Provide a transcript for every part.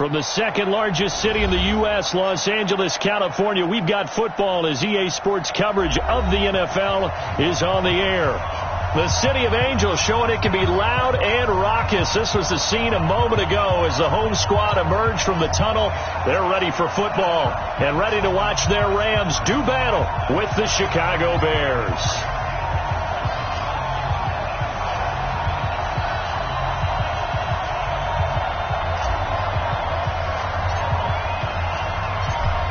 From the second largest city in the U.S., Los Angeles, California, we've got football as EA Sports coverage of the NFL is on the air. The City of Angels showing it can be loud and raucous. This was the scene a moment ago as the home squad emerged from the tunnel. They're ready for football and ready to watch their Rams do battle with the Chicago Bears.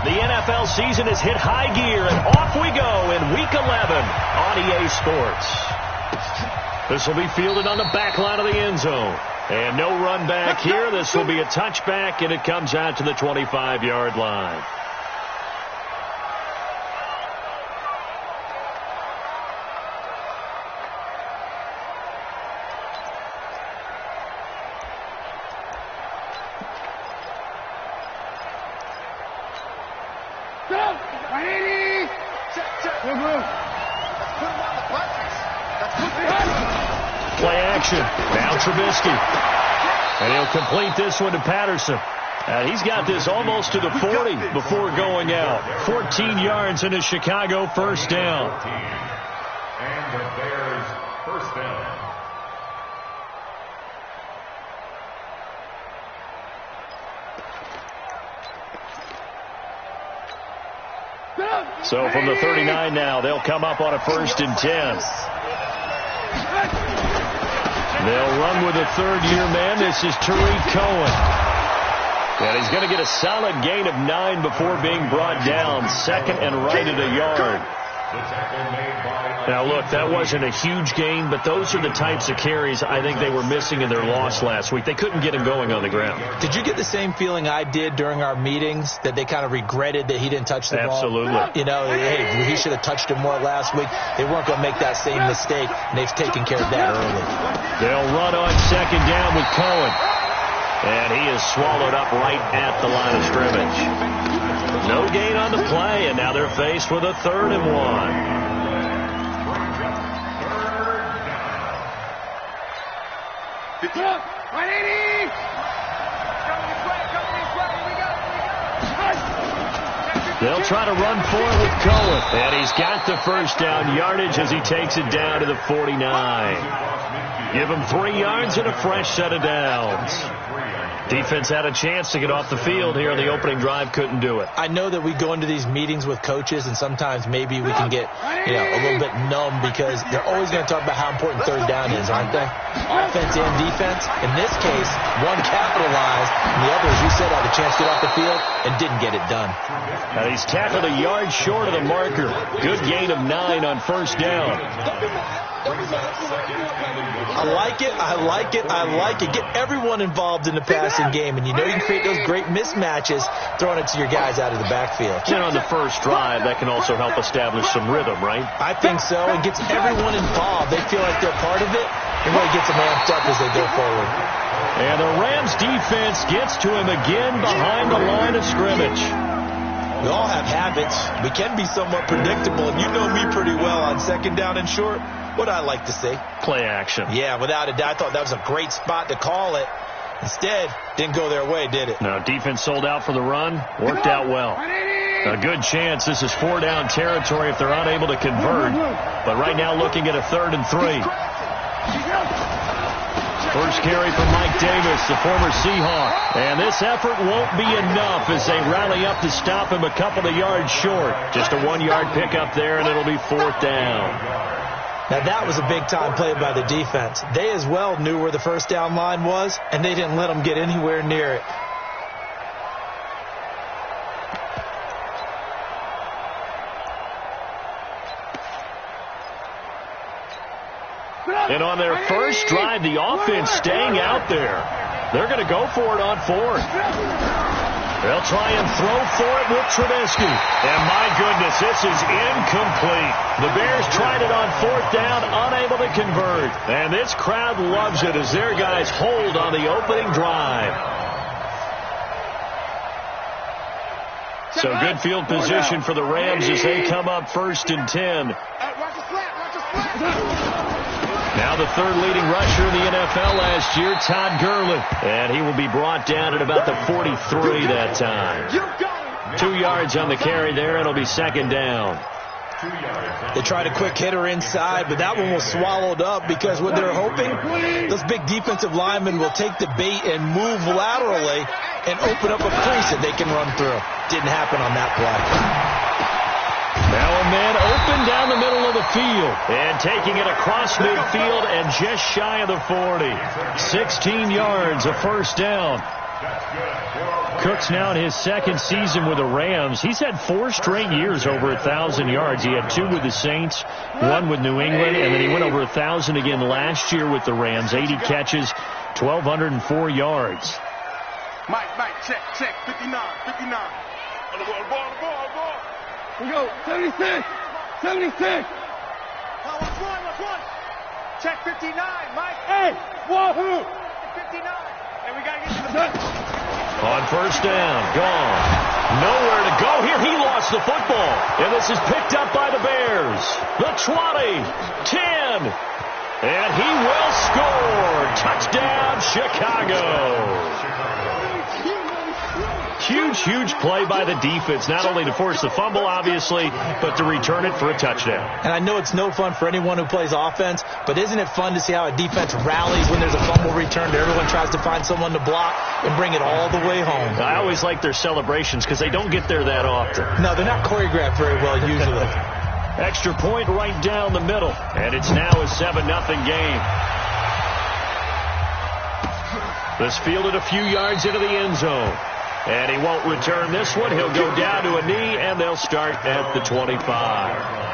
The NFL season has hit high gear, and off we go in Week 11 on EA Sports. This will be fielded on the back line of the end zone. And no run back here. This will be a touchback, and it comes out to the 25-yard line. Play action. Now Trubisky. And he'll complete this one to Patterson. And he's got this almost to the 40 before going out. 14 yards in a Chicago first down. And the Bears first down. So from the 39 now, they'll come up on a 1st and 10. They'll run with a third-year man. This is Tariq Cohen. And he's going to get a solid gain of 9 before being brought down. Second and right at a yard. Now, look, that wasn't a huge gain, but those are the types of carries I think they were missing in their loss last week. They couldn't get him going on the ground. Did you get the same feeling I did during our meetings, that they kind of regretted that he didn't touch the ball? Absolutely. You know, hey, he should have touched it more last week. They weren't going to make that same mistake, and they've taken care of that early. They'll run on second down with Cohen. And he is swallowed up right at the line of scrimmage. No gain on the play, and now they're faced with a 3rd and 1. They'll try to run for it with Cohen. And he's got the first down yardage as he takes it down to the 49. Give him 3 yards and a fresh set of downs. Defense had a chance to get off the field here on the opening drive, couldn't do it. I know that we go into these meetings with coaches, and sometimes maybe we can get, a little bit numb because they're always going to talk about how important 3rd down is, aren't they? Offense and defense. In this case, one capitalized, and the other, as you said, had a chance to get off the field and didn't get it done. And he's tackled a yard short of the marker. Good gain of 9 on 1st down. I like it. I like it. I like it. Get everyone involved in the passing game, and you know you can create those great mismatches throwing it to your guys out of the backfield. And on the first drive, that can also help establish some rhythm, right? I think so. It gets everyone involved. They feel like they're part of it. It really gets them amped up as they go forward. And the Rams defense gets to him again behind the line of scrimmage. We all have habits. We can be somewhat predictable, and you know me pretty well on 2nd down and short. What I like to see. Play action. Yeah, without a doubt. I thought that was a great spot to call it. Instead, didn't go their way, did it? No, defense sold out for the run. Worked out well. A good chance this is 4-down territory if they're unable to convert. But right now looking at a 3rd and 3. First carry from Mike Davis, the former Seahawk. And this effort won't be enough as they rally up to stop him a couple of yards short. Just a 1-yard pickup there, and it'll be 4th down. Now, that was a big-time play by the defense. They as well knew where the 1st down line was, and they didn't let them get anywhere near it. And on their first drive, the offense staying out there. They're going to go for it on 4th. They'll try and throw for it with Trubisky. And my goodness, this is incomplete. The Bears tried it on 4th down, unable to convert. And this crowd loves it as their guys hold on the opening drive. So good field position for the Rams as they come up 1st and 10. Now the third leading rusher in the NFL last year, Todd Gurley. And he will be brought down at about the 43 that time. 2 yards on the carry there. It'll be second down. They tried a quick hitter inside, but that one was swallowed up because what they're hoping, those big defensive linemen will take the bait and move laterally and open up a crease that they can run through. Didn't happen on that play. Now a man open down the middle of the field and taking it across midfield and just shy of the 40. 16 yards, a first down. Cook's now in his second season with the Rams. He's had 4 straight years over 1,000 yards. He had 2 with the Saints, 1 with New England, and then he went over 1,000 again last year with the Rams. 80 catches, 1,204 yards. Mike, check, 59. On the ball. We go, 76. What's one? Check 59, Mike. Hey, wahoo. 59. And we got to get to the bench. On first down, gone. Nowhere to go here. He lost the football. And this is picked up by the Bears. The 20, 10. And he will score. Touchdown, Chicago. Huge play by the defense, not only to force the fumble, obviously, but to return it for a touchdown. And I know it's no fun for anyone who plays offense, but isn't it fun to see how a defense rallies when there's a fumble returned? Everyone tries to find someone to block and bring it all the way home. I always like their celebrations because they don't get there that often. No, they're not choreographed very well usually. Extra point right down the middle, and it's now a 7-0 game. This fielded a few yards into the end zone. And he won't return this one. He'll go down to a knee, and they'll start at the 25.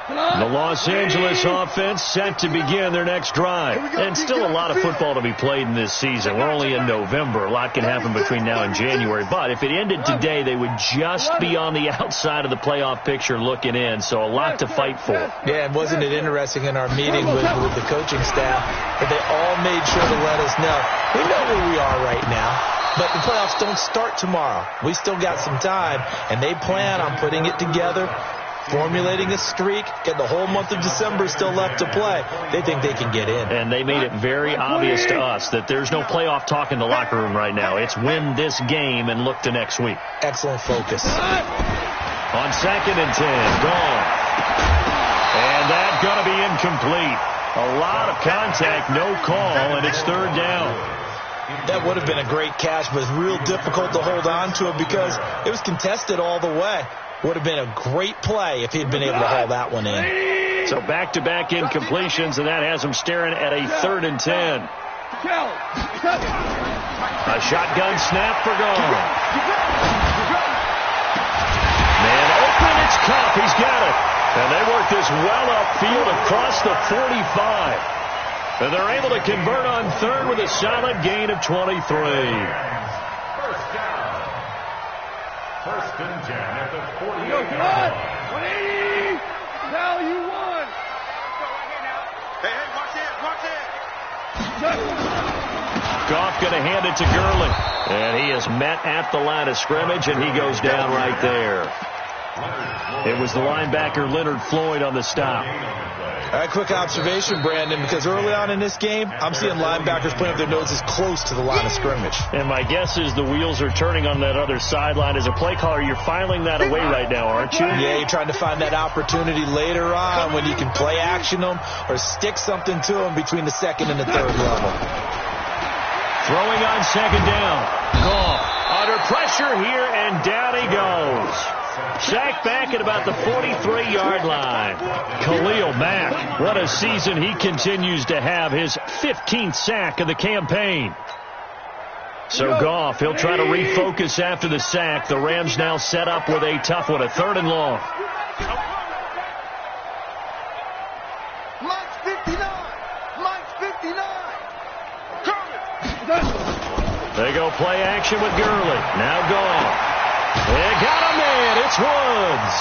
The Los Angeles offense set to begin their next drive. And still a lot of football to be played in this season. We're only in November. A lot can happen between now and January. But if it ended today, they would just be on the outside of the playoff picture looking in. So a lot to fight for. Yeah, and wasn't it interesting in our meeting with the coaching staff that they all made sure to let us know. We know where we are right now. But the playoffs don't start tomorrow. We still got some time, and they plan on putting it together, formulating a streak, get the whole month of December still left to play. They think they can get in. And they made it very obvious to us that there's no playoff talk in the locker room right now. It's win this game and look to next week. Excellent focus. On 2nd and 10, gone. And that's going to be incomplete. A lot of contact, no call, and it's 3rd down. That would have been a great catch, but it's real difficult to hold on to it because it was contested all the way. Would have been a great play if he'd been able to haul that one in. So back-to-back incompletions, and that has him staring at a 3rd and 10. A shotgun snap for gone. Man open, it's Cup. He's got it. And they work this well upfield across the 45. And they're able to convert on 3rd with a solid gain of 23. First down. 1st and 10 at the 48. 180. Now you won. Go right here now. Hey, watch it. Goff going to hand it to Gurley. And he is met at the line of scrimmage, and he goes down right there. It was the linebacker Leonard Floyd on the stop. All right, quick observation, Brandon, because early on in this game, I'm seeing linebackers putting up their noses close to the line of scrimmage. And my guess is the wheels are turning on that other sideline. As a play caller, you're filing that away right now, aren't you? Yeah, you're trying to find that opportunity later on when you can play action them or stick something to them between the 2nd and the 3rd level. Throwing on 2nd down. Goff under pressure here, and down he goes. Sacked back at about the 43-yard line. Khalil Mack, what a season he continues to have. His 15th sack of the campaign. So Goff, he'll try to refocus after the sack. The Rams now set up with a tough one, a 3rd and long. Mike's 59. They go play action with Gurley. Now Goff. They got a man. It's Woods.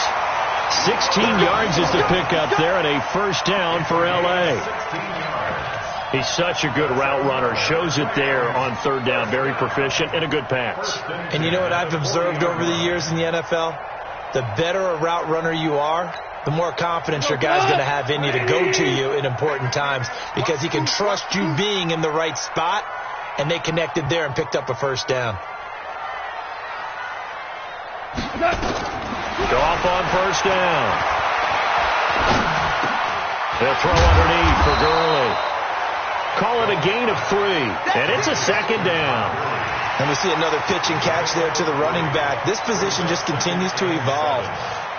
16 yards is the pickup there, and a first down for L.A. He's such a good route runner. Shows it there on 3rd down. Very proficient and a good pass. And you know what I've observed over the years in the NFL? The better a route runner you are, the more confidence your guy's going to have in you to go to you in important times because he can trust you being in the right spot, and they connected there and picked up a first down. Goff on first down. They'll throw underneath for Gurley. Call it a gain of 3, and it's a second down. And we see another pitch and catch there to the running back. This position just continues to evolve.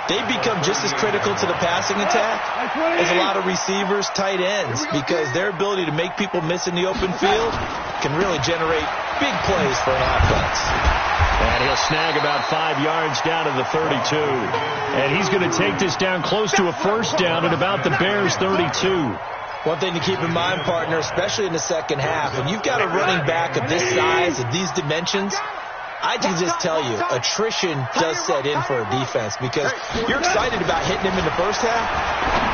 They become just as critical to the passing attack as a lot of receivers, tight ends, because their ability to make people miss in the open field can really generate big plays for an offense. And he'll snag about 5 yards down to the 32. And he's going to take this down close to a first down at about the Bears' 32. One thing to keep in mind, partner, especially in the second half, when you've got a running back of this size, of these dimensions, I can just tell you, attrition does set in for a defense because you're excited about hitting him in the first half.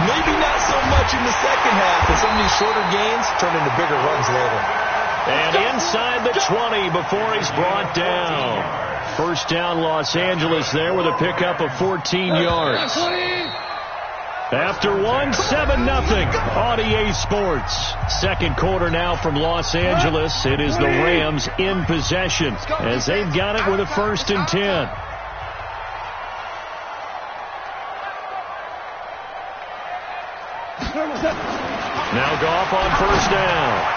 Maybe not so much in the second half, and some of these shorter gains turn into bigger runs later. And inside the 20 before he's brought down. First down, Los Angeles there with a pickup of 14 yards. After 1, 7-0 on EA Sports. Second quarter now from Los Angeles. It is the Rams in possession as they've got it with a 1st and 10. Now Goff on first down.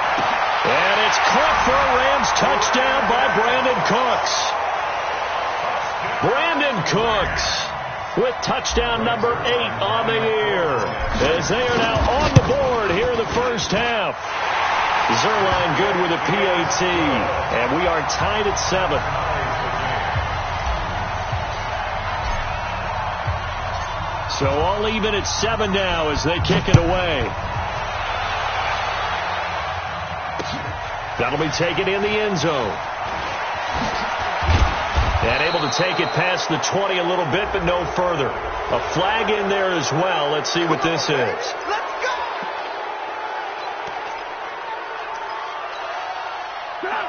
And it's caught for a Rams touchdown by Brandon Cooks. Brandon Cooks with touchdown number 8 on the year, as they are now on the board here in the first half. Zerline good with a PAT, and we are tied at 7. So all even at 7 now as they kick it away. That'll be taken in the end zone. And able to take it past the 20 a little bit, but no further. A flag in there as well. Let's see what this is.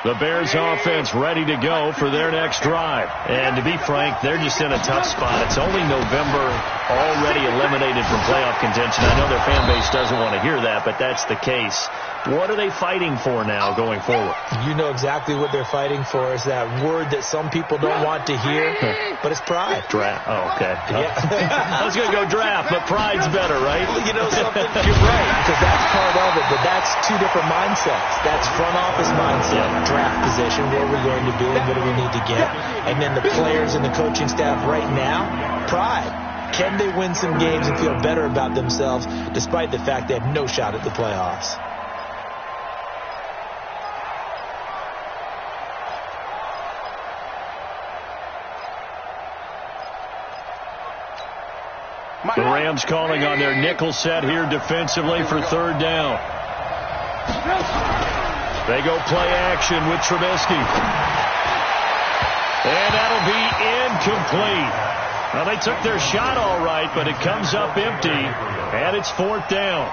The Bears offense ready to go for their next drive. And to be frank, they're just in a tough spot. It's only November, already eliminated from playoff contention. I know their fan base doesn't want to hear that, but that's the case. What are they fighting for now going forward? You know exactly what they're fighting for. Is that word that some people don't want to hear, but it's pride. Draft. Oh, okay. Yeah. I was going to go draft, but pride's better, right? Well, you know something? You're right, because that's part of it, but that's 2 different mindsets. That's front office mindset, draft position, where we're going to be and what do we need to get. And then the players and the coaching staff right now, pride. Can they win some games and feel better about themselves despite the fact they have no shot at the playoffs? The Rams calling on their nickel set here defensively for 3rd down. They go play action with Trubisky. And that'll be incomplete. Well, they took their shot all right, but it comes up empty, and it's 4th down.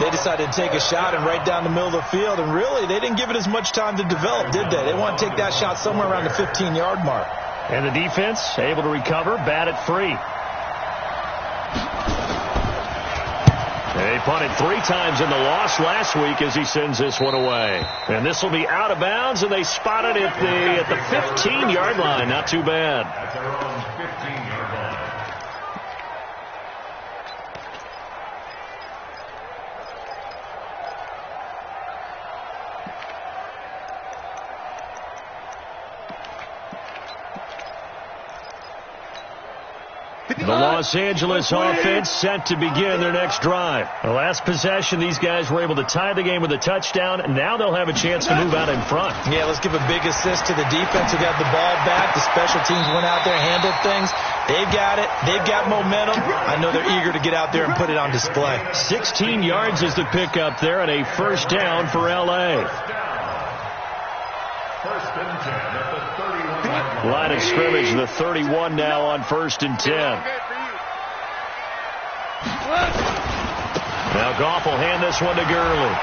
They decided to take a shot and right down the middle of the field, and really, they didn't give it as much time to develop, did they? They want to take that shot somewhere around the 15-yard mark. And the defense able to recover, bat it free. They punted 3 times in the loss last week as he sends this one away. And this will be out of bounds, and they spot it at the 15-yard line. Not too bad. At their own 15-yard line. The Los Angeles offense set to begin their next drive. The last possession, these guys were able to tie the game with a touchdown, and now they'll have a chance to move out in front. Yeah, let's give a big assist to the defense who got the ball back. The special teams went out there and handled things. They've got it. They've got momentum. I know they're eager to get out there and put it on display. 16 yards is the pickup there, and a first down for L.A. First and 10 at the 31. Line of scrimmage, the 31 now on 1st and 10. Now Goff will hand this one to Gurley.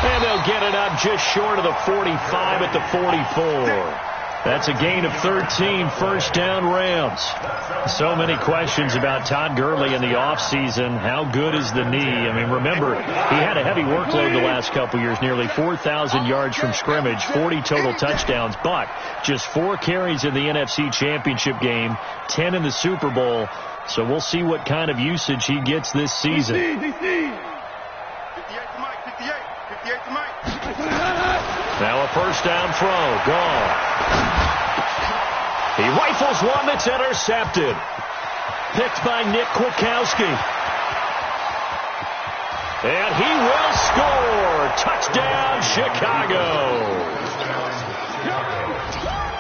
And they'll get it up just short of the 45 at the 44. That's a gain of 13, first down Rams. So many questions about Todd Gurley in the offseason. How good is the knee? I mean, remember, he had a heavy workload the last couple years, nearly 4,000 yards from scrimmage, 40 total touchdowns, but just 4 carries in the NFC Championship game, 10 in the Super Bowl. So we'll see what kind of usage he gets this season. 58 to Mike, 58 to Mike. Now a first down throw, gone. He rifles one that's intercepted. Picked by Nick Kwiatkowski. And he will score. Touchdown, Chicago.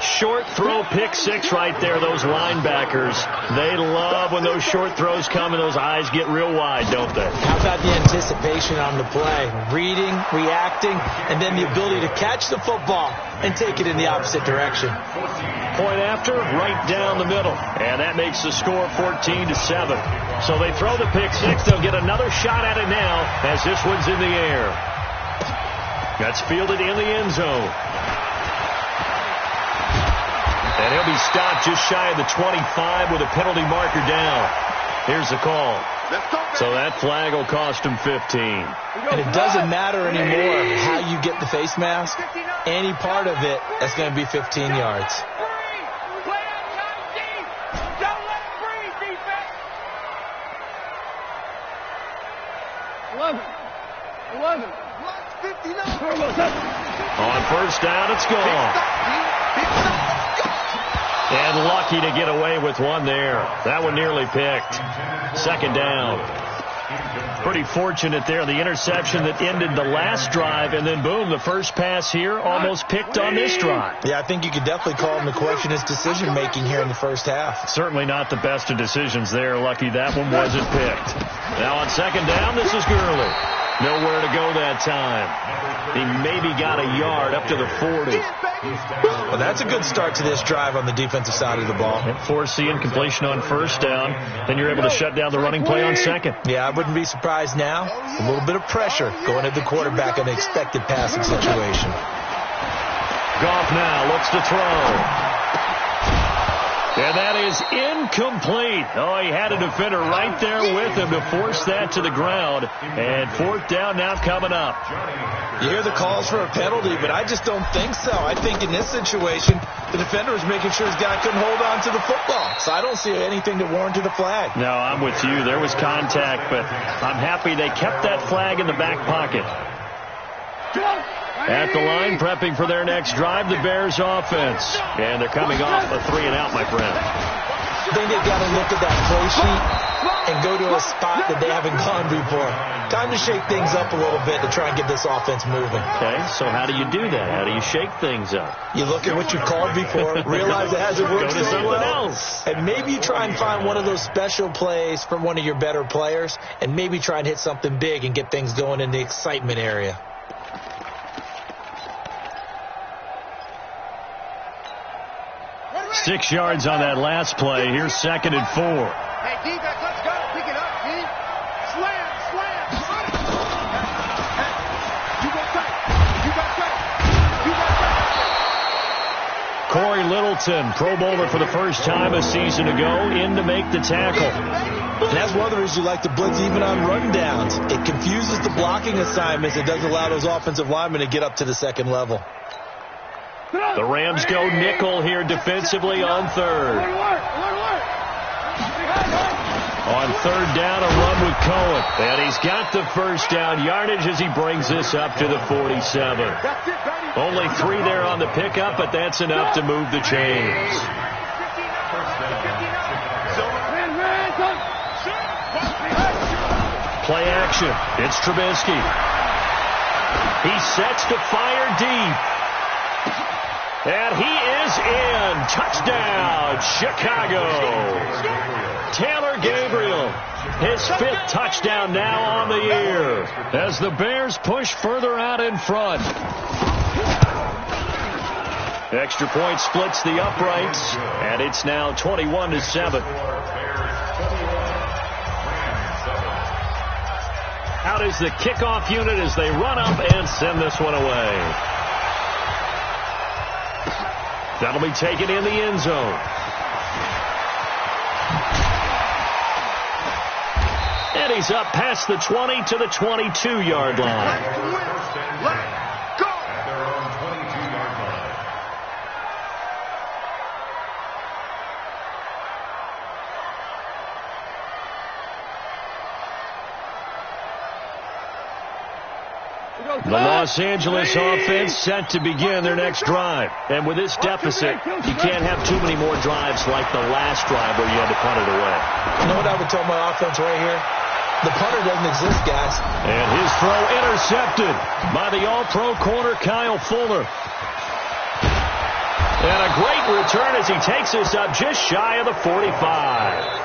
Short throw, pick six right there. Those linebackers, they love when those short throws come and those eyes get real wide, don't they? How about the anticipation on the play? Reading, reacting, and then the ability to catch the football and take it in the opposite direction. Point after, right down the middle. And that makes the score 14-7. So they throw the pick six. They'll get another shot at it now as this one's in the air. That's fielded in the end zone. And he'll be stopped just shy of the 25 with a penalty marker down. Here's the call. So that flag will cost him 15. And it doesn't matter anymore how you get the face mask. Any part of it, that's going to be 15 yards. 11. On first down, it's gone. And lucky to get away with one there. That one nearly picked. Second down. Pretty fortunate there. The interception that ended the last drive, and then boom, the first pass here almost picked on this drive. Yeah, I think you could definitely call him to question his decision-making here in the first half. Certainly not the best of decisions there. Lucky that one wasn't picked. Now on second down, this is Gurley. Nowhere to go that time. He maybe got a yard up to the 40. Well, that's a good start to this drive on the defensive side of the ball. Force the incompletion on first down. Then you're able to shut down the running play on second. Yeah, I wouldn't be surprised now. A little bit of pressure going at the quarterback in the expected passing situation. Goff now looks to throw. And that is incomplete. Oh, he had a defender right there with him to force that to the ground. And fourth down now coming up. You hear the calls for a penalty, but I just don't think so. I think in this situation, the defender was making sure his guy couldn't hold on to the football. So I don't see anything that warranted a flag. No, I'm with you. There was contact, but I'm happy they kept that flag in the back pocket. At the line, prepping for their next drive, the Bears offense. And they're coming off a 3-and-out, my friend. I think they've got to look at that play sheet and go to a spot that they haven't gone before. Time to shake things up a little bit to try and get this offense moving. Okay, so how do you do that? How do you shake things up? You look at what you've called before, realize it hasn't worked Go to so something well, else. and maybe you try and find one of those special plays from one of your better players, and maybe try and hit something big and get things going in the excitement area. Six yards on that last play. Here's second and 4. Hey, defense, let's go. Pick it up, D. Slam. You go tight. Corey Littleton, Pro Bowler for the first time a season ago, in to make the tackle. And that's one of the reasons you like to blitz even on rundowns. It confuses the blocking assignments. It does allow those offensive linemen to get up to the second level. The Rams go nickel here defensively on third. On third down, a run with Cohen. And he's got the first down yardage as he brings this up to the 47. Only 3 there on the pickup, but that's enough to move the chains. Play action. It's Trubisky. He sets to fire deep. And he is in. Touchdown, Chicago. Taylor Gabriel, his 5th touchdown now on the year as the Bears push further out in front. Extra point splits the uprights, and it's now 21-7. Out is the kickoff unit as they run up and send this one away. That'll be taken in the end zone. And he's up past the 20 to the 22-yard line. Let go! At their own 22-yard line. The Los Angeles offense set to begin their next drive. And with this deficit, you can't have too many more drives like the last drive where you had to punt it away. You know what I would tell my offense right here? The punter doesn't exist, guys. And his throw intercepted by the all-pro corner, Kyle Fuller. And a great return as he takes us up just shy of the 45.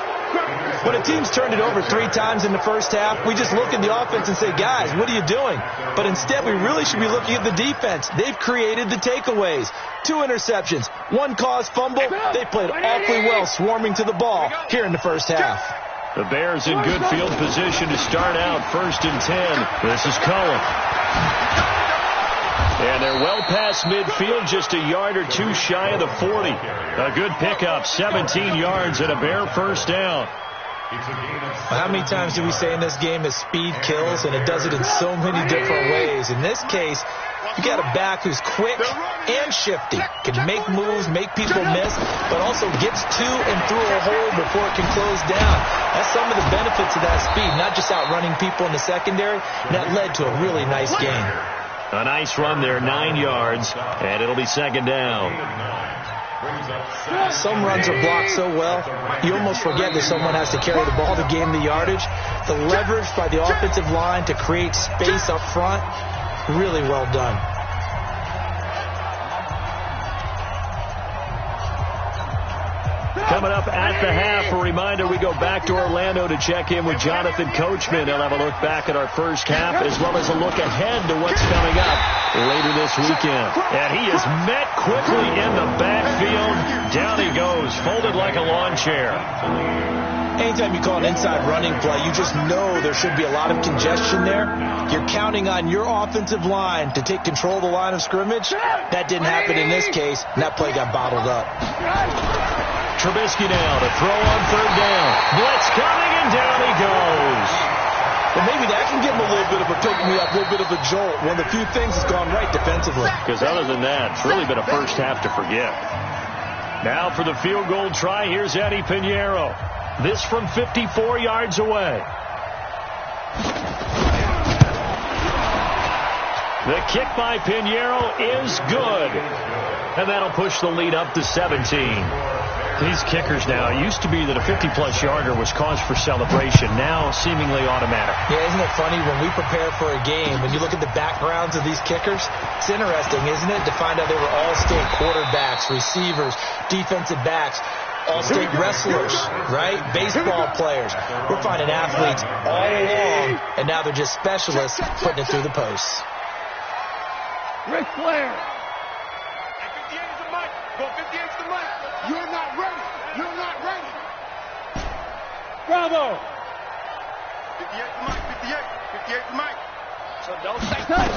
When a team's turned it over 3 times in the first half, we just look at the offense and say, guys, what are you doing? But instead, we really should be looking at the defense. They've created the takeaways. 2 interceptions, 1 caused fumble. They played awfully well swarming to the ball here in the first half. The Bears in good field position to start out 1st and 10. This is Cullen. And they're well past midfield, just a yard or 2 shy of the 40. A good pickup, 17 yards and a Bear first down. How many times do we say in this game that speed kills, and it does it in so many different ways? In this case, you got a back who's quick and shifty, can make moves, make people miss, but also gets to and through a hole before it can close down. That's some of the benefits of that speed, not just outrunning people in the secondary, and that led to a really nice game. A nice run there, 9 yards, and it'll be 2nd down. Some runs are blocked so well, you almost forget that someone has to carry the ball to gain the yardage. The leverage by the offensive line to create space up front, really well done. Coming up at the half, a reminder, we go back to Orlando to check in with Jonathan Coachman. He'll have a look back at our first half as well as a look ahead to what's coming up later this weekend. And he is met quickly in the backfield. Down he goes, folded like a lawn chair. Anytime you call an inside running play, you just know there should be a lot of congestion there. You're counting on your offensive line to take control of the line of scrimmage. That didn't happen in this case, and that play got bottled up. Trubisky now to throw on 3rd down. Blitz coming, and down he goes. Well, maybe that can give him a little bit of a pick-me-up, a little bit of a jolt. One of the few things that's gone right defensively. Because other than that, it's really been a first half to forget. Now for the field goal try, here's Eddie Pinheiro. This from 54 yards away. The kick by Pinheiro is good. And that'll push the lead up to 17. These kickers now, it used to be that a 50-plus yarder was cause for celebration. Now, seemingly automatic. Yeah, isn't it funny when we prepare for a game, when you look at the backgrounds of these kickers, it's interesting, isn't it, to find out they were all-state quarterbacks, receivers, defensive backs, all-state wrestlers, right? Baseball players. We're finding athletes all along, and now they're just specialists putting it through the posts. Ric Flair. 58 is the mic. Go 58 is the mic. You're not ready. You're not ready. Bravo. 58 is the mic. 58 is the mic. So don't say touch.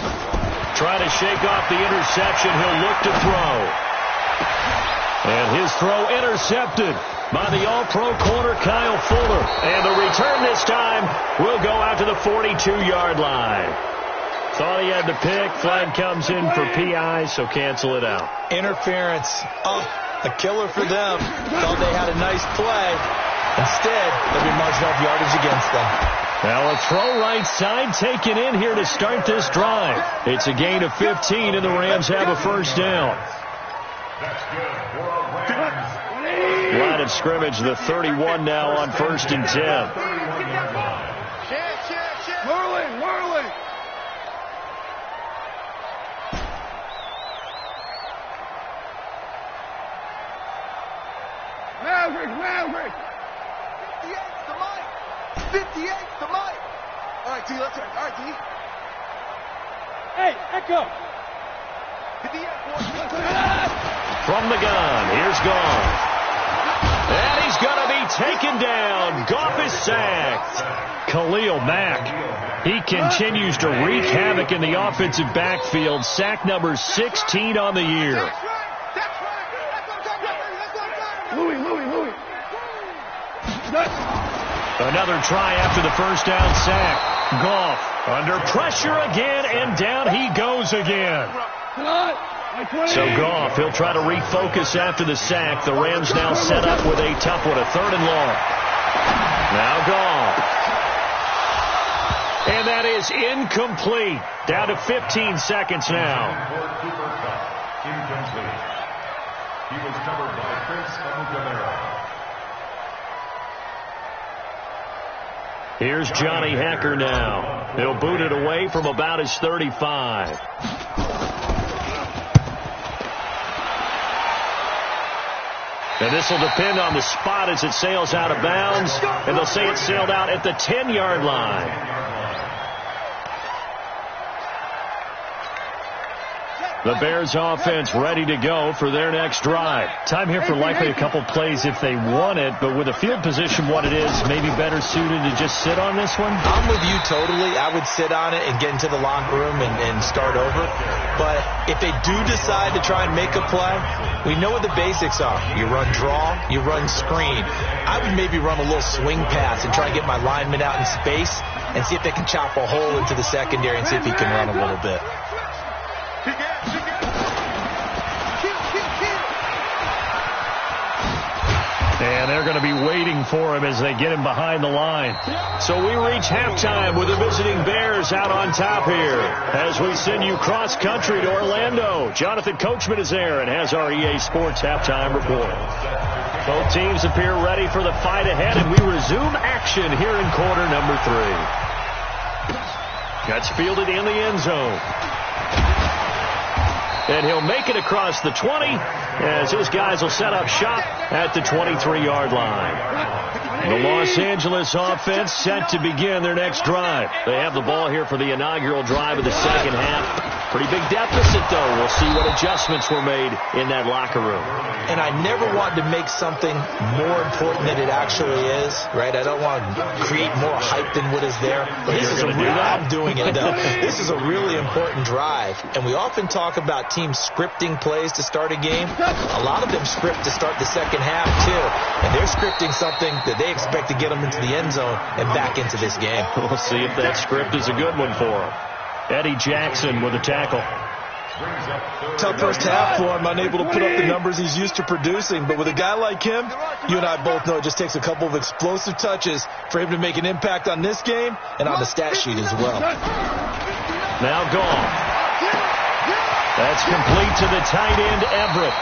Trying to shake off the interception. He'll look to throw. And his throw intercepted by the all-pro corner, Kyle Fuller. And the return this time will go out to the 42-yard line. Thought he had the pick. Flag comes in for PI, so cancel it out. Interference. Oh, a killer for them. Thought they had a nice play. Instead, they'll be marching off yardage against them. Now a throw right side taken in here to start this drive. It's a gain of 15, and the Rams have a first down. That's good for a Rams. Line of scrimmage, the 31 now on 1st and 10. Whirling. Maverick. 58's the mic. 58's the mic. All right, D, let's turn. All right, D. Hey, Echo. 58, From the gun, here's Goff. And he's going to be taken down. Goff is sacked. Khalil Mack. He continues to wreak havoc in the offensive backfield. Sack number 16 on the year. That's right. Another try after the first down sack. Goff under pressure again, and down he goes again. So Goff, he'll try to refocus after the sack. The Rams now set up with a tough one, a 3rd and long. Now Goff. And that is incomplete. Down to 15 seconds now. Incomplete. He was covered by Prince Amukamara. Here's Johnny Hecker now. He'll boot it away from about his 35. And this will depend on the spot as it sails out of bounds. And they'll say it sailed out at the 10-yard line. The Bears offense ready to go for their next drive. Time here for likely a couple plays if they want it, but with the field position what it is, maybe better suited to just sit on this one? I'm with you totally. I would sit on it and get into the locker room and start over. But if they do decide to try and make a play, we know what the basics are. You run draw, you run screen. I would maybe run a little swing pass and try and get my lineman out in space and see if they can chop a hole into the secondary and see if he can run a little bit. And they're going to be waiting for him as they get him behind the line. So we reach halftime with the visiting Bears out on top here. As we send you cross-country to Orlando, Jonathan Coachman is there and has our EA Sports halftime report. Both teams appear ready for the fight ahead, and we resume action here in quarter number 3. That's fielded in the end zone. And he'll make it across the 20 as his guys will set up shop at the 23-yard line. The Los Angeles offense set to begin their next drive. They have the ball here for the inaugural drive of the second half. Pretty big deficit, though. We'll see what adjustments were made in that locker room. And I never want to make something more important than it actually is, right? I don't want to create more hype than what is there. But this is I'm doing it, though. This is a really important drive. And we often talk about teams scripting plays to start a game. A lot of them script to start the second half, too. And they're scripting something that they expect to get them into the end zone and back into this game. We'll see if that script is a good one for them. Eddie Jackson with a tackle. Tough first half for him, unable to put up the numbers he's used to producing. But with a guy like him, you and I both know it just takes a couple of explosive touches for him to make an impact on this game and on the stat sheet as well. Now Goff. That's complete to the tight end, Everett.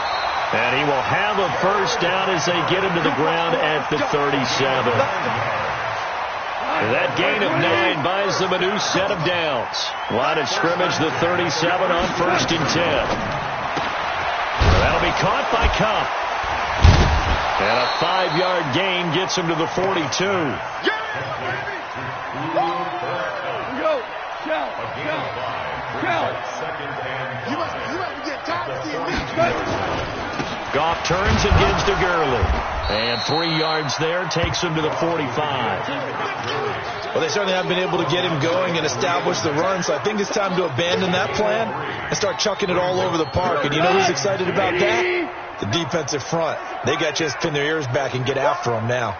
And he will have a first down as they get him to the ground at the 37. That gain of 9 buys them a new set of downs. Line of scrimmage, the 37 on 1st and 10. That'll be caught by Cup. And a 5-yard gain gets him to the 42. Goff turns and gives to Gurley. And 3 yards there takes him to the 45. Well, they certainly haven't been able to get him going and establish the run, so I think it's time to abandon that plan and start chucking it all over the park. And you know who's excited about that? The defensive front. They got to just pin their ears back and get after him now.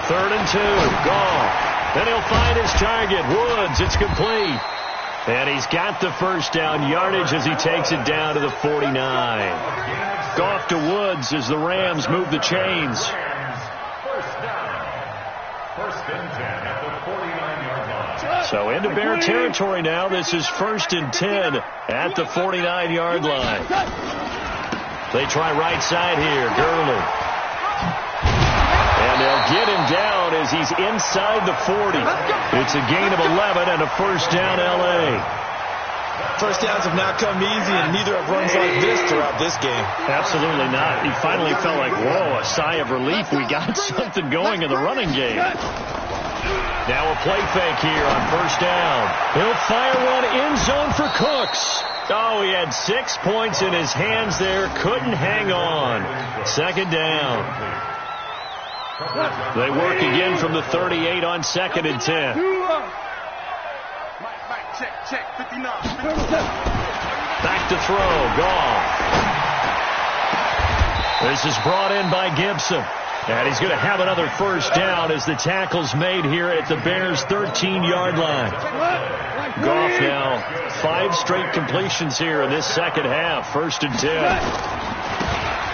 Third and 2. Goff. Then he'll find his target. Woods. It's complete. And he's got the first down yardage as he takes it down to the 49. Goff to Woods as the Rams move the chains. First and 10 at the 49-yard line. So into Bear territory now. This is 1st and 10 at the 49-yard line. They try right side here. Gurley. And they'll get him down as he's inside the 40. It's a gain of 11 and a first down, L.A. First downs have not come easy, and neither have runs like this throughout this game. Absolutely not. He finally felt like, whoa, a sigh of relief. We got something going in the running game. Now a play fake here on first down. He'll fire one end zone for Cooks. Oh, he had 6 points in his hands there. Couldn't hang on. Second down. They work again from the 38 on 2nd and 10. Check, 59. Back to throw. Goff. This is brought in by Gibson. And he's going to have another first down as the tackle's made here at the Bears' 13-yard line. Goff now 5 straight completions here in this second half. 1st and 10.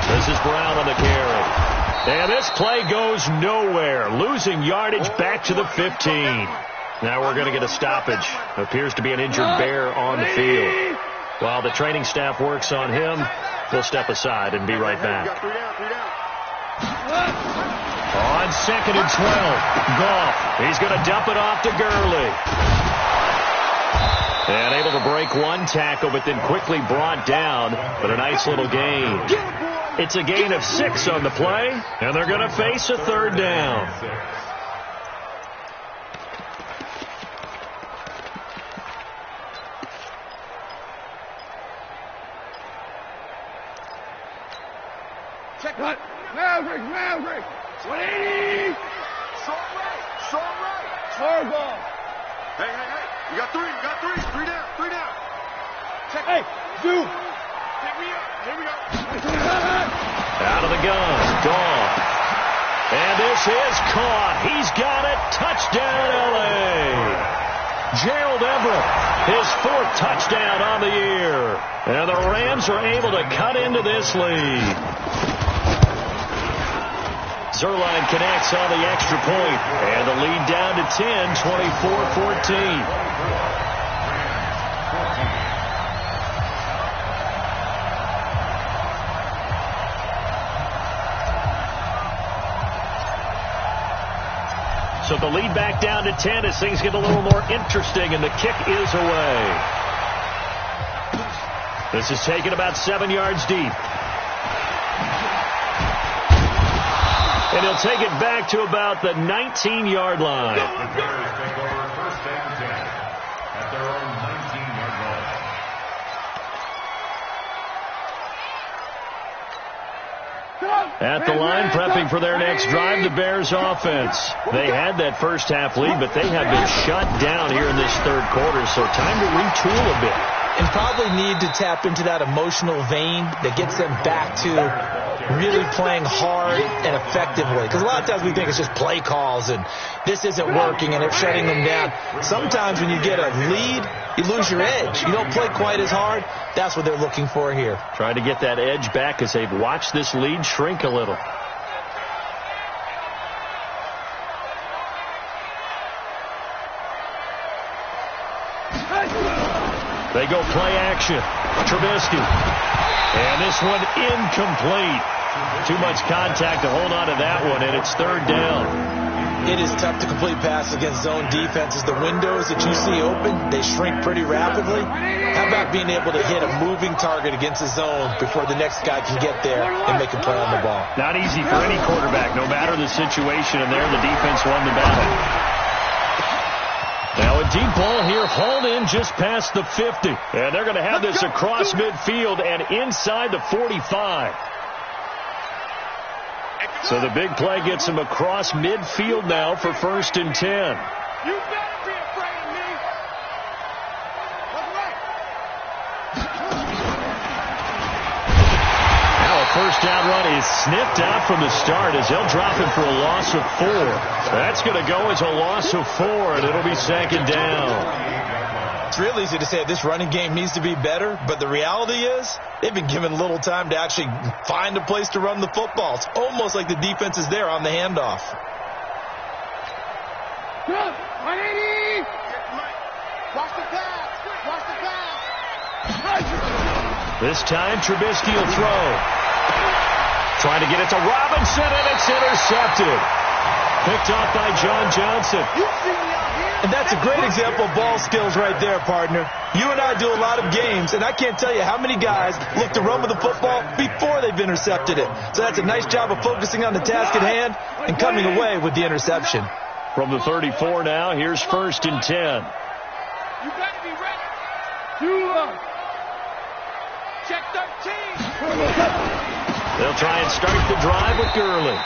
This is Brown on the carry. And this play goes nowhere. Losing yardage back to the 15. Now we're going to get a stoppage. Appears to be an injured Bear on the field. While the training staff works on him, we'll step aside and be right back. On 2nd and 12, Goff. He's going to dump it off to Gurley. And able to break one tackle, but then quickly brought down. But a nice little gain. It's a gain of 6 on the play, and they're going to face a 3rd down. Check what? Maverick. 180. Short right. Hard ball. Hey. You got 3. 3 down. Check. Hey, dude. Here we go. Out of the gun. Goff. And this is caught. He's got it. Touchdown, L.A. Gerald Everett, his 4th touchdown on the year. And the Rams are able to cut into this lead. Zerline connects on the extra point. And the lead down to 10, 24-14. So the lead back down to 10 as things get a little more interesting, and the kick is away. This is taken about 7 yards deep. And he'll take it back to about the 19-yard line. The Bears take over 1st and 10 at their own 19-yard line. At the line, prepping for their next drive, the Bears offense. They had that first half lead, but they have been shut down here in this 3rd quarter, so time to retool a bit. And probably need to tap into that emotional vein that gets them back to really playing hard and effectively. Because a lot of times we think it's just play calls and this isn't working and it's shutting them down. Sometimes when you get a lead, you lose your edge. You don't play quite as hard. That's what they're looking for here. Trying to get that edge back as they've watched this lead shrink a little. They go play action. Trubisky. And this one incomplete. Too much contact to hold on to that one, and it's 3rd down. It is tough to complete passes against zone defenses. The windows that you see open, they shrink pretty rapidly. How about being able to hit a moving target against a zone before the next guy can get there and make a play on the ball? Not easy for any quarterback, no matter the situation, and there the defense won the battle. Now a deep ball here, hauled in just past the 50. And they're going to have this across midfield and inside the 45. So the big play gets him across midfield now for 1st and 10. You better be afraid of me. Now a 1st down run is sniffed out from the start as they'll drop him for a loss of 4. That's going to go as a loss of 4, and it'll be 2nd down. It's real easy to say this running game needs to be better, but the reality is they've been given little time to actually find a place to run the football. It's almost like the defense is there on the handoff. 180. Watch the pass. This time Trubisky will throw. Trying to get it to Robinson, and it's intercepted. Picked off by John Johnson. And that's a great example of ball skills right there, partner. You and I do a lot of games, and I can't tell you how many guys look to run with the football before they've intercepted it. So that's a nice job of focusing on the task at hand and coming away with the interception. From the 34 now, here's 1st and 10. You better be ready. Too long. Check 13. They'll try and start the drive with Gurley.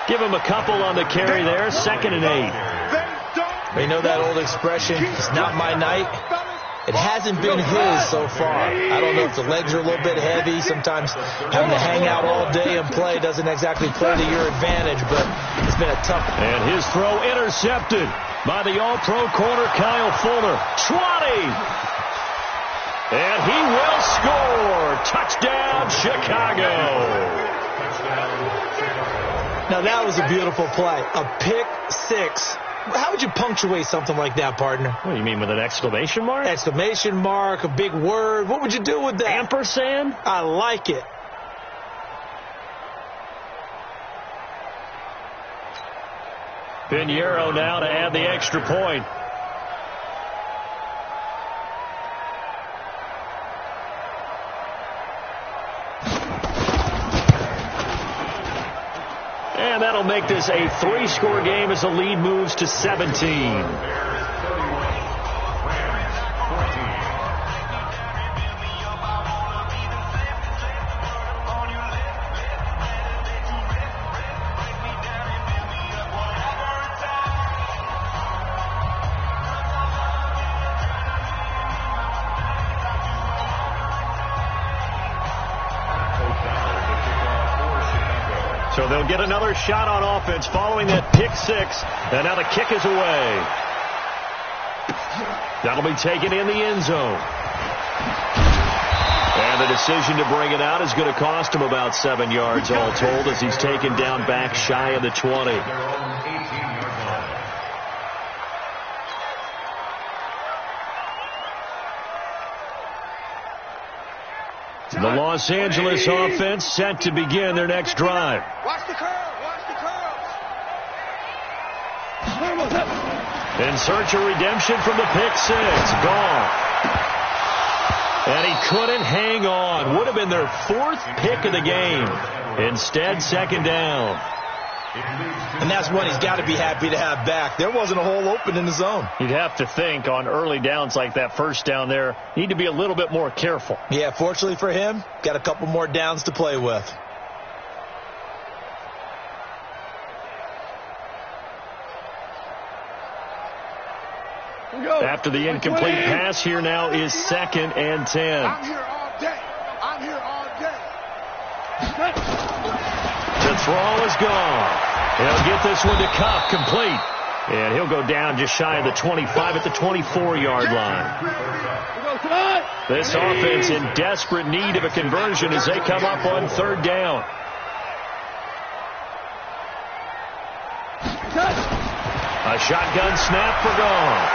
Give him a couple on the carry there. 2nd and 8. You know that old expression, it's not my night. It hasn't been his so far. I don't know if the legs are a little bit heavy. Sometimes having to hang out all day and play doesn't exactly play to your advantage, but it's been a tough. And his throw intercepted by the All-Pro corner, Kyle Fuller. 20! And he will score. Touchdown, Chicago. Now, that was a beautiful play. A pick six. How would you punctuate something like that, partner? What do you mean, with an exclamation mark? Exclamation mark, a big word. What would you do with that? Ampersand? I like it. Pinheiro now to add the extra point. And that'll make this a 3-score game as the lead moves to 17. So they'll get another shot on offense following that pick six. And now the kick is away. That'll be taken in the end zone. And the decision to bring it out is going to cost him about 7 yards all told as he's taken down back shy of the 20. The Los Angeles offense set to begin their next drive. Watch the curl. Watch the curls. In search of redemption from the pick six. Gone. And he couldn't hang on. Would have been their 4th pick of the game. Instead, second down. And that's one he's got to be happy to have back. There wasn't a hole open in the zone. You'd have to think on early downs like that first down there, need to be a little bit more careful. Yeah, fortunately for him, got a couple more downs to play with. After the incomplete pass, here now is 2nd and 10. I'm here all day. I'm here all day. The throw is gone. He'll get this one to Cup, complete. And he'll go down just shy of the 25 at the 24-yard line. This offense in desperate need of a conversion as they come up on 3rd down. A shotgun snap for gone.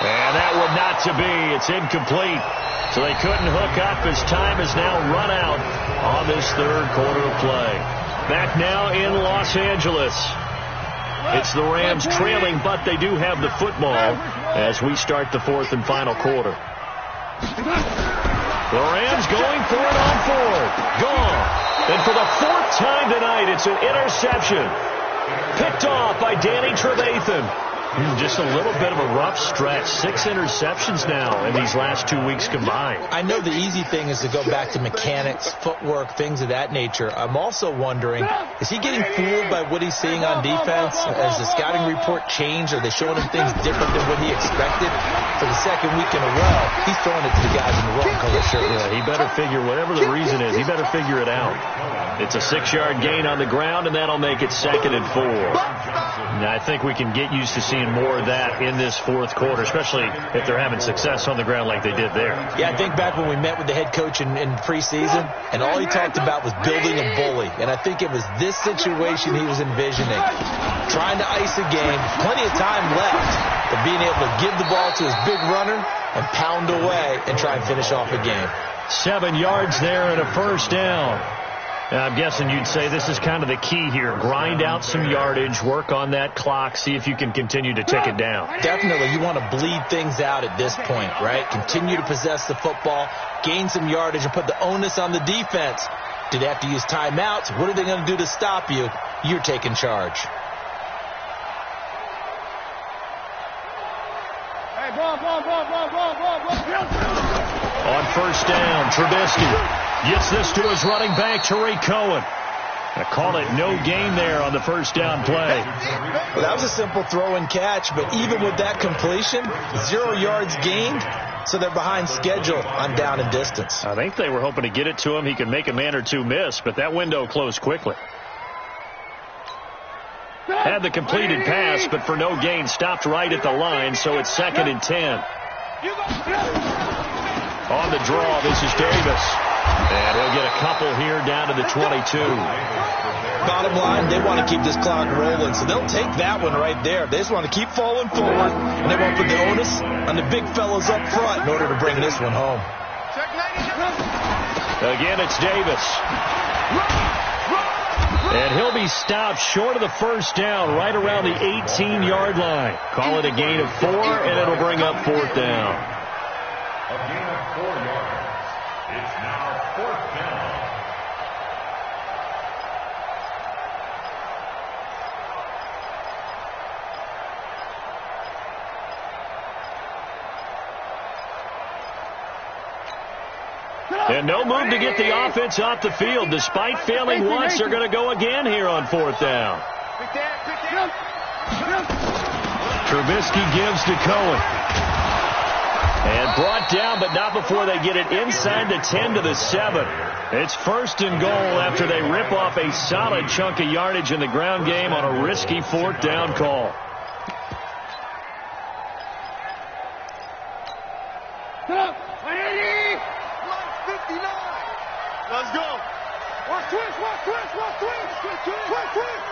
And that one not to be. It's incomplete. So they couldn't hook up as time has now run out on this 3rd quarter of play. Back now in Los Angeles. It's the Rams trailing, but they do have the football as we start the 4th and final quarter. The Rams going for it on 4th. Gone. And for the 4th time tonight, it's an interception. Picked off by Danny Trevathan. Just a little bit of a rough stretch. 6 interceptions now in these last 2 weeks combined. I know the easy thing is to go back to mechanics, footwork, things of that nature. I'm also wondering, is he getting fooled by what he's seeing on defense? Has the scouting report changed? Are they showing him things different than what he expected? For the 2nd week in a row, he's throwing it to the guys in the wrong color shirts. Yeah, he better figure, whatever the reason is, he better figure it out. It's a 6-yard gain on the ground, and that'll make it 2nd and 4. Now, I think we can get used to seeing more of that in this 4th quarter, especially if they're having success on the ground like they did there. Yeah, I think back when we met with the head coach in preseason, and all he talked about was building a bully. And I think it was this situation he was envisioning. Trying to ice a game, plenty of time left, but being able to give the ball to his big runner and pound away and try and finish off a game. 7 yards there and a 1st down. I'm guessing you'd say this is kind of the key here. Grind out some yardage, work on that clock, see if you can continue to tick it down. Definitely. You want to bleed things out at this point, right? Continue to possess the football, gain some yardage, and put the onus on the defense. Do they have to use timeouts? What are they going to do to stop you? You're taking charge. Hey, ball. On 1st down, Trubisky gets this to his running back, Tariq Cohen. I call it no gain there on the first down play. Well, that was a simple throw and catch, but even with that completion, 0 yards gained, so they're behind schedule on down and distance. I think they were hoping to get it to him. He could make a man or two miss, but that window closed quickly. Had the completed pass, but for no gain, stopped right at the line, so it's 2nd and 10. On the draw, this is Davis. And he'll get a couple here down to the 22. Bottom line, they want to keep this clock rolling, so they'll take that one right there. They just want to keep falling forward, and they won't put the onus on the big fellas up front in order to bring this one home. Again, it's Davis. And he'll be stopped short of the first down, right around the 18-yard line. Call it a gain of 4, and it'll bring up 4th down. A gain of 4 yards. It's now 4th down. And no move to get the offense off the field. Despite failing once, they're going to go again here on 4th down. Trubisky gives to Cohen. And brought down, but not before they get it inside the 10 to the 7. It's 1st and goal after they rip off a solid chunk of yardage in the ground game on a risky 4th down call. Let's go. Watch twist, watch twist, watch twist. Watch twist.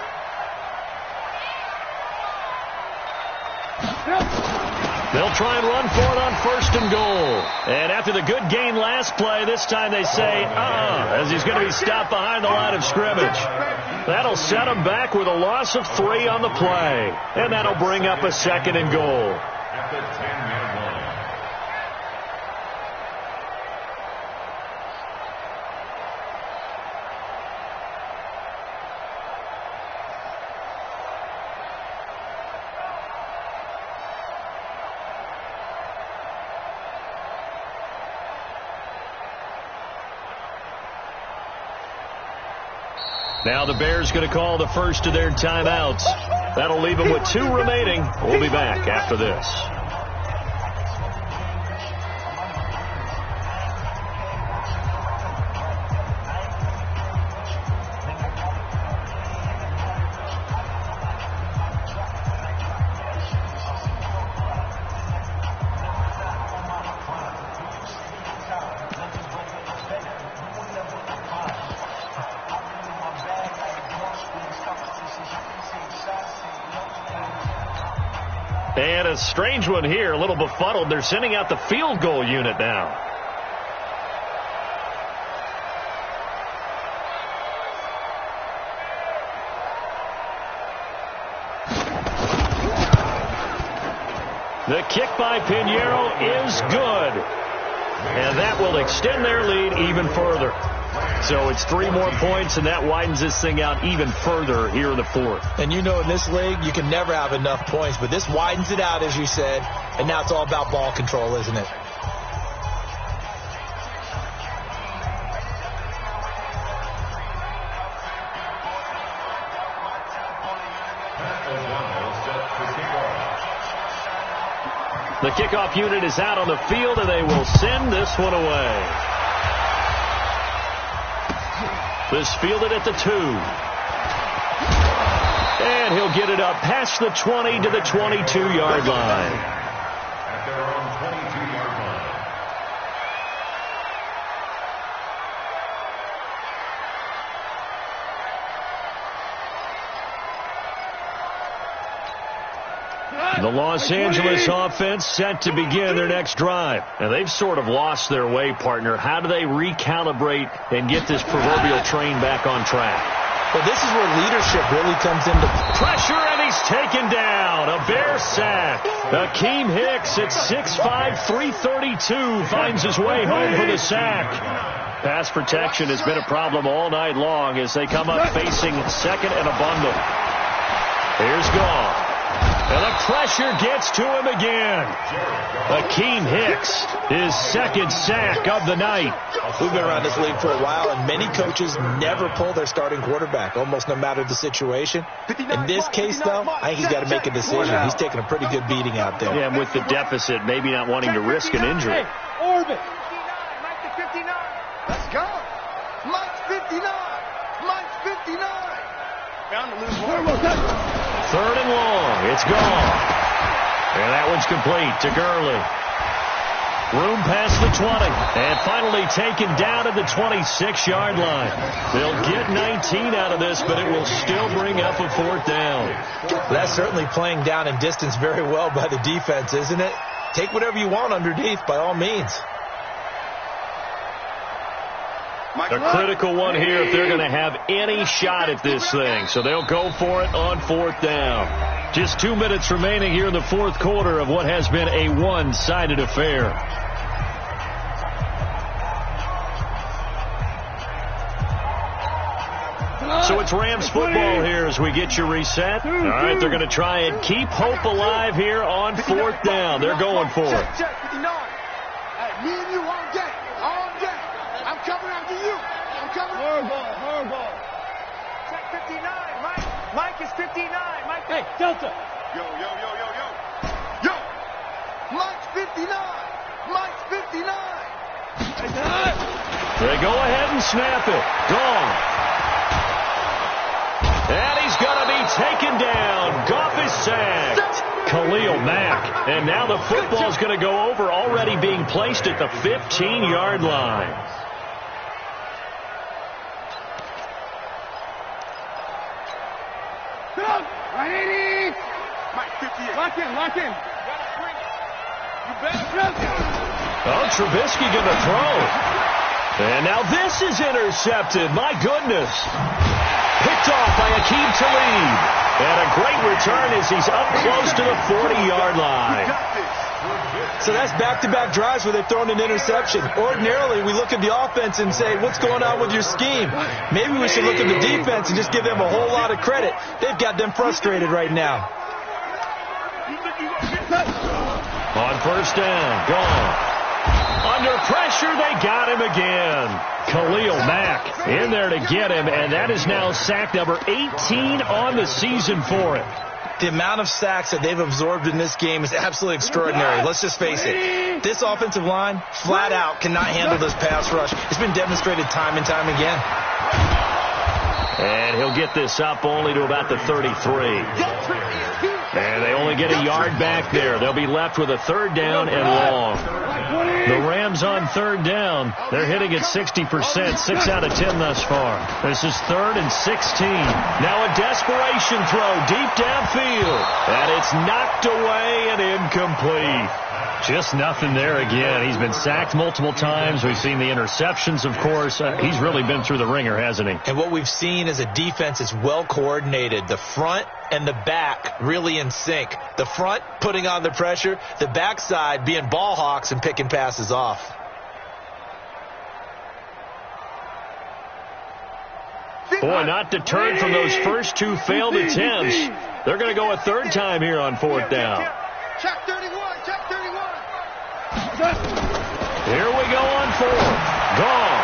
They'll try and run for it on 1st and goal. And after the good gain last play, this time they say, as he's going to be stopped behind the line of scrimmage. That'll set him back with a loss of 3 on the play. And that'll bring up a 2nd and goal. At the 10-yard line. Now the Bears going to call the first of their timeouts. That'll leave them with 2 remaining. We'll be back after this. And a strange one here, a little befuddled. They're sending out the field goal unit now. The kick by Pinheiro is good. And that will extend their lead even further. So it's 3 more points, and that widens this thing out even further here in the 4th. And you know in this league, you can never have enough points, but this widens it out, as you said, and now it's all about ball control, isn't it? The kickoff unit is out on the field, and they will send this one away. This fielded at the 2. And he'll get it up past the 20 to the 22-yard line. At their own 22-yard line. The Los Angeles offense set to begin their next drive. And they've sort of lost their way, partner. How do they recalibrate and get this proverbial train back on track? Well, this is where leadership really comes into pressure, and he's taken down. A Bear sack. Akeem Hicks at 6'5", 332 finds his way home for the sack. Pass protection has been a problem all night long as they come up facing 2nd and a bundle. Here's Goff. And the pressure gets to him again. Akeem Hicks, his second sack of the night. We've been around this league for a while, and many coaches never pull their starting quarterback, almost no matter the situation. In this case, though, I think he's got to make a decision. He's taking a pretty good beating out there. Yeah, and with the deficit, maybe not wanting to risk an injury. Orbit. 59, Mike to 59. Let's go. Mike's 59. Mike's 59. Bound to lose one. Third and long. It's gone. And that one's complete to Gurley. Room past the 20. And finally taken down at the 26-yard line. They'll get 19 out of this, but it will still bring up a fourth down. That's certainly playing down in distance very well by the defense, isn't it? Take whatever you want underneath, by all means. A critical one here if they're going to have any shot at this thing. So they'll go for it on fourth down. Just 2 minutes remaining here in the fourth quarter of what has been a one-sided affair. So it's Rams football here as we get you reset. All right, they're going to try and keep hope alive here on fourth down. They're going for it. Check 59. Hey, me and you all day. All day. I'm coming after you. I'm coming. Hardball. Check 59. Mike is 59. Mike. Hey, Delta. Yo. Yo. Mike's 59. Mike's 59. They go ahead and snap it. Gone. And he's going to be taken down. Goff is sacked. Khalil Mack. And now the football's going to go over, already being placed at the 15-yard line. Right in. Mike 58. Lock in. You better. Oh, Trubisky going to throw. And now this is intercepted. My goodness. Picked off by Akeem Talib. And a great return as he's up close to the 40-yard line. So that's back-to-back drives where they've thrown an interception. Ordinarily, we look at the offense and say, what's going on with your scheme? Maybe we should look at the defense and just give them a whole lot of credit. They've got them frustrated right now. On first down, gone. Under pressure, they got him again. Khalil Mack in there to get him, and that is now sack number 18 on the season for it. The amount of sacks that they've absorbed in this game is absolutely extraordinary. Let's just face it. This offensive line, flat out, cannot handle this pass rush. It's been demonstrated time and time again. And he'll get this up only to about the 33. And they only get a yard back there. They'll be left with a third down and long. The Rams on third down, they're hitting at 60%, 6 out of 10 thus far. This is 3rd and 16. Now a desperation throw deep downfield. And it's knocked away and incomplete. Just nothing there again. He's been sacked multiple times. We've seen the interceptions, of course. He's really been through the ringer, hasn't he? And what we've seen is a defense that's well coordinated. The front and the back really in sync. The front putting on the pressure, the backside being ball hawks and picking passes off. Boy, not deterred from those first two failed attempts. They're going to go a third time here on fourth down. Check 31. Here we go on fourth. Gone.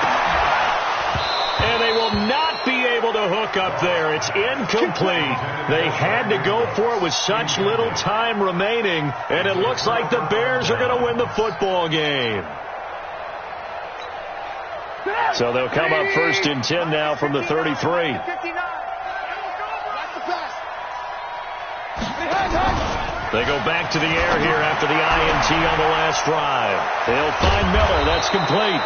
And they will not be able to hook up there. It's incomplete. They had to go for it with such little time remaining, and it looks like the Bears are going to win the football game. So they'll come up 1st and 10 now from the 33. They go back to the air here after the INT on the last drive. They'll find Miller. That's complete.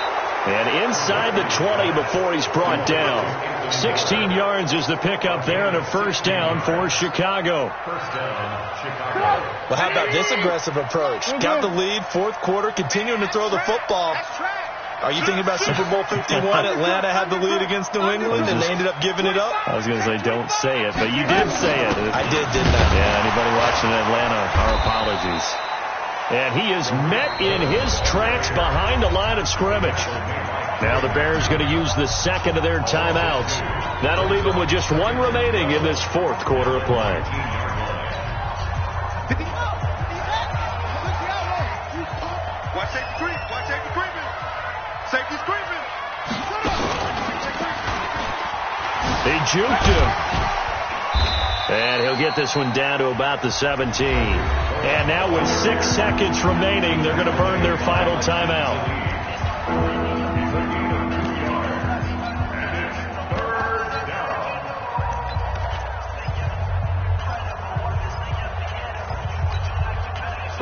And inside the 20 before he's brought down. 16 yards is the pickup there, and a first down for Chicago. Well, how about this aggressive approach? Got the lead, fourth quarter, continuing to throw the football. Are you thinking about Super Bowl 51? Atlanta had the lead against New England, and they ended up giving it up? I was going to say, don't say it, but you did say it. I did, didn't I? Yeah, anybody watching Atlanta, our apologies. And he is met in his tracks behind the line of scrimmage. Now the Bears going to use the second of their timeouts. That'll leave them with just one remaining in this fourth quarter of play. He juked him. And he'll get this one down to about the 17. And now with 6 seconds remaining, they're going to burn their final timeout.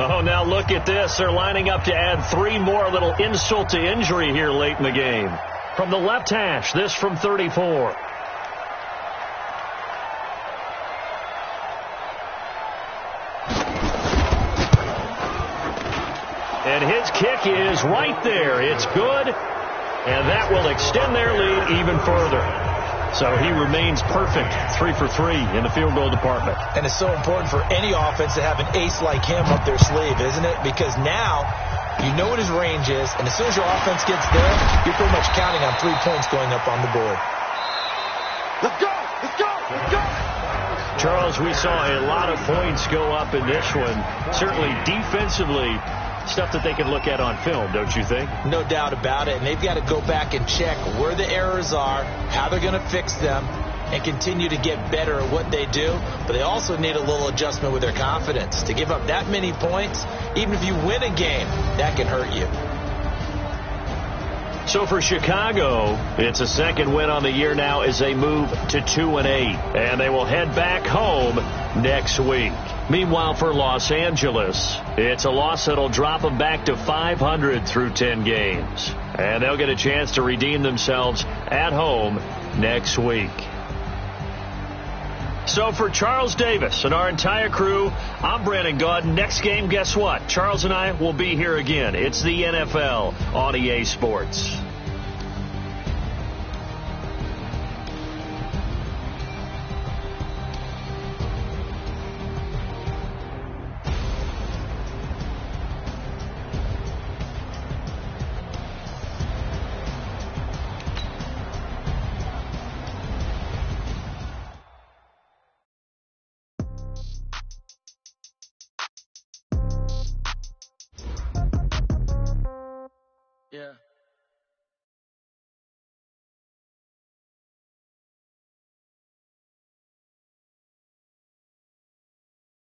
Oh, now look at this. They're lining up to add 3 more, a little insult to injury here late in the game. From the left hash, this from 34. And his kick is right there. It's good, and that will extend their lead even further. So he remains perfect, 3 for 3 in the field goal department. And it's so important for any offense to have an ace like him up their sleeve, isn't it? Because now you know what his range is, and as soon as your offense gets there, you're pretty much counting on 3 points going up on the board. Let's go! Let's go! Let's go! Charles, we saw a lot of points go up in this one. Certainly defensively, stuff that they can look at on film, don't you think? No doubt about it. And they've got to go back and check where the errors are, how they're going to fix them, and continue to get better at what they do. But they also need a little adjustment with their confidence. To give up that many points, even if you win a game, that can hurt you. So for Chicago, it's a second win on the year now as they move to 2-8. And they will head back home next week. Meanwhile, for Los Angeles, it's a loss that'll drop them back to 500 through 10 games. And they'll get a chance to redeem themselves at home next week. So for Charles Davis and our entire crew, I'm Brandon Gaud. Next game, guess what? Charles and I will be here again. It's the NFL on EA Sports.